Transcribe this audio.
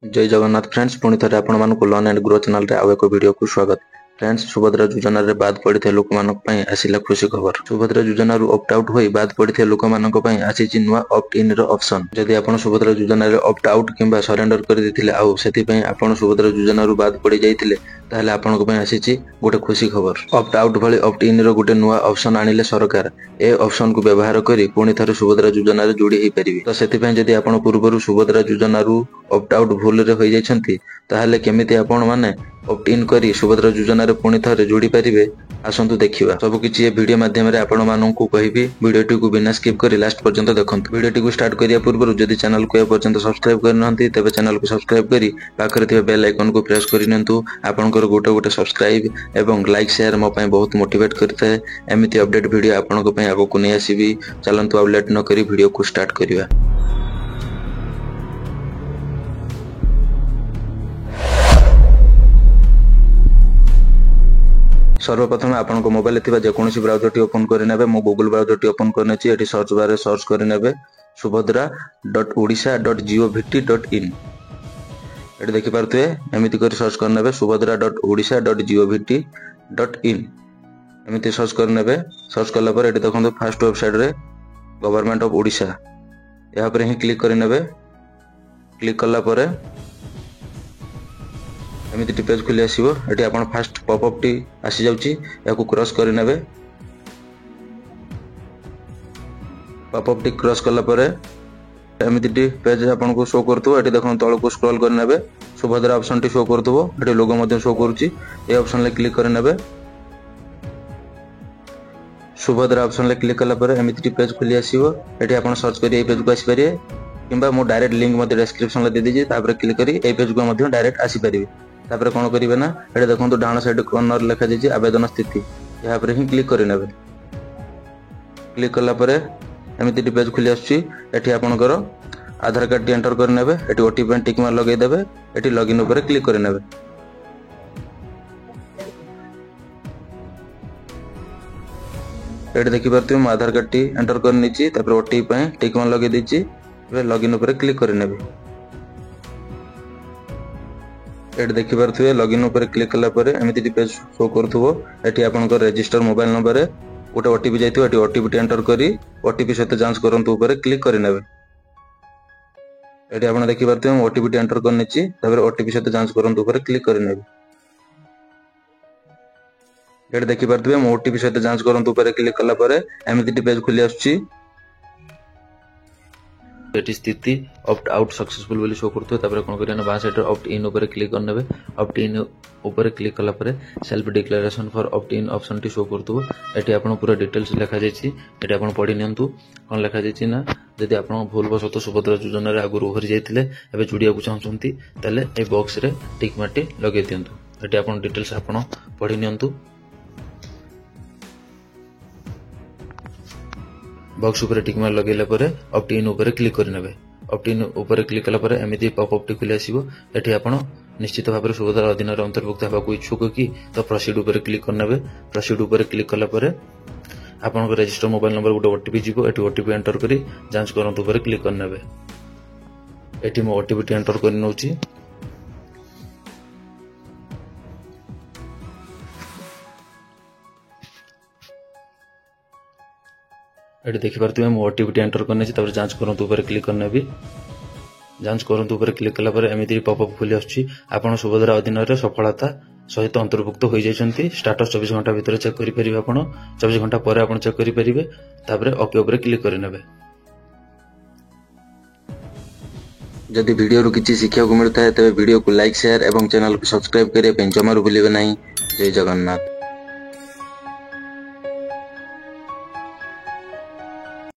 जय जगन्नाथ फ्रेंड्स पुणी थे आपण लर्न एंड ग्रो चैनल रे आउ एक वीडियो को स्वागत। फ्रेंड्स सुभद्रा योजना रे बाद पड़े लोक आसिला खुशी खबर। सुभद्रा योजना ऑप्ट आउट होई बाद पड़े लोक आसी नुआ ऑप्ट इन रो ऑप्शन। जदि आपण सुभद्रा योजना रे ऑप्ट आउट किंबा सरेंडर कर देथिले आउ सेति पई आपण सुभद्रा योजना रू बाद पड़ी जाइतिले ताहले आपनको पई आसीची गोटे खुशी खबर। ऑप्ट आउट भली ऑप्ट इन रो गोटे नुआ ऑप्शन आनिले सरकार ए ऑप्शन को व्यवहार करी पुणी थरे सुभद्रा योजना रे जोड़ी हेई परिबे। तो सेति पई जदि आपण पूर्वरु सुभद्रा योजना रू ऑप्ट आउट भूल रे होई जाइछंती ताहले केमिति आपण माने ऑप्ट इन करी सुभद्रा योजना रे पुणी थरे जोड़ी परिबे आसंतु देखिबा। सब किछि ए वीडियो माध्यम रे आपण माननकु कहिबी वीडियोटी को बिना स्किप करी लास्ट पर्यंत देखंतु। वीडियोटी को स्टार्ट करिया पूर्व जदि चैनल को ए पर्यंत सब्सक्राइब करनहंती तबे चैनल को सब्सक्राइब करी पाखरे थिबा बेल आइकन को प्रेस करि नंतु। आपनकर गोटे गोटे सब्सक्राइब एवं लाइक शेयर मो पई बहुत मोटिवेट करते एमिति अपडेट वीडियो आपनको पई आगो को नै आसीबी। चलंतु अब लेट न करी वीडियो को स्टार्ट करिवा। सर्वप्रथम आपन को मोबाइल थिबा जे कोनोसी ब्राउजर टी ओपन करि नेबे। मो गूगल ब्राउजर टी ओपन करने छी। एटी सर्च बार रे सर्च करि नेबे subhadra.odisha.govt.in। एटी देखि पारथुए एमिति करि सर्च कर नेबे subhadra.odisha.govt.in एमिति सर्च कर नेबे। सर्च करला पर एटी देखंतु फर्स्ट वेबसाइट रे गवर्नमेंट ऑफ ओडिशा या पर ही क्लिक करि नेबे। क्लिक करला पर एमिति पेज खुली आसीबो। एटी आपण फर्स्ट पॉपअप टी आसी जाउची याकू क्रॉस करि नेबे। पॉपअप टी क्रॉस करला पर एमिति टी पेज आपण को शो करथु। एटी देखन तळ को स्क्रॉल कर नेबे सुभद्रा ऑप्शन टी शो करथुबो। एटी लोगो मध्ये शो करूची ए ऑप्शन ले क्लिक कर नेबे। सुभद्रा ऑप्शन ले क्लिक करला पर एमिति टी पेज खुली आसीबो। एटी आपण सर्च करी ए पेज को आसी परिए किंबा मो डायरेक्ट लिंक मध्ये डिस्क्रिप्शन ले दे दीजिए तापर क्लिक करी ए पेज को मध्ये डायरेक्ट आसी परिबे। तापर कोन करिवे ना एटे देखंतु डाउन साइड कॉर्नर लिखा जायछि आवेदन स्थिति या पर ही क्लिक करि नेबे। क्लिक करला पर एमिति पेज खुली आछि। एठी आपनकर आधार कार्ड टी एंटर कर नेबे। एठी ओटीपी टिक मार लगै देबे। एठी लॉगिन ऊपर क्लिक कर नेबे। एठी देखि परथि म आधार कार्ड टी एंटर कर निछि तापर ओटीपी पे टिक मार लगै दिछि। ए लॉगिन ऊपर क्लिक कर नेबे। एट देखि पारथुए लॉगिन ऊपर क्लिक कला पर एमिति पेज शो करथुबो। एठी आपनकर रजिस्टर मोबाइल नंबर रे गोटे ओटीपी जाइतो। एठी ओटीपी एंटर करी ओटीपी सहित जांच करंतु ऊपर क्लिक करि नेबे। एठी आपण देखि पारथुए हम ओटीपी एंटर करनेछि तापर ओटीपी सहित जांच करंतु ऊपर क्लिक करि नेबे। एठी देखि पारथुए हम ओटीपी सहित जांच करंतु ऊपर क्लिक कला पर एमिति पेज खुली आछी। एटी स्थिति ऑप्ट आउट सक्सेसफुल बोली शो करथु। तापर कोन करिया बा साइड ऑप्ट इन ऊपर क्लिक करनेबे। ऑप्ट इन ऊपर क्लिक कला पर self declaration for opt in option टी शो करथु। एटी आपण पूरा डिटेल्स लिखा जायछि। एटी आपण पढि नियंतु कोन लिखा जायछि ना जदि आपण भूल बसत सुभद्रा योजना रे आगुर ओहरि जायतिले एबे जुडिया को चाहछंती तले ए बॉक्स रे टिक मार्टी लगे दियंतु। एटी आपण डिटेल्स आपण पढि नियंतु। बॉक्स ऊपर टिक मार लगेला पर ऑप्ट इन ऊपर क्लिक कर नेबे। ऑप्ट इन ऊपर क्लिक कला पर एमिति पॉपअप टी खुली आसीबो। एठी आपण निश्चित भाव में सुभद्रा अधीन रे अंतर्भुक्त हेबा को इच्छुक कि तो प्रोसीड ऊपर क्लिक कर नेबे। प्रोसीड ऊपर क्लिक कला पर आपण को रजिस्टर मोबाइल नंबर गोटे ओटीपी जीवो। एठी ओटीपी एंटर करी जांच करंतु ऊपर क्लिक कर नेबे। एठी मो ओटीपी टी एंटर कर नउची। एटी देखि पारथुए हम ओटीपी एंटर करने छी तापर जांच करंतु ऊपर क्लिक करने भी। जांच करंतु ऊपर क्लिक कला पर एमिति पॉपअप खुली आछि। आपण सुभद्रा अधीन रे सफलता सहित अंतर्भुक्त होई जायछंती। स्टेटस 24 घंटा भीतर चेक करि परिबे। आपण 24 घंटा परे आपण चेक करि परिबे। तापर ओके ऊपर क्लिक करि नेबे। जदि वीडियो रो किछि शिक्षा को मिलता है तबे वीडियो को लाइक शेयर एवं चैनल को सब्सक्राइब करिया पे जमारू भूलिबे नहीं। जय जगन्नाथ।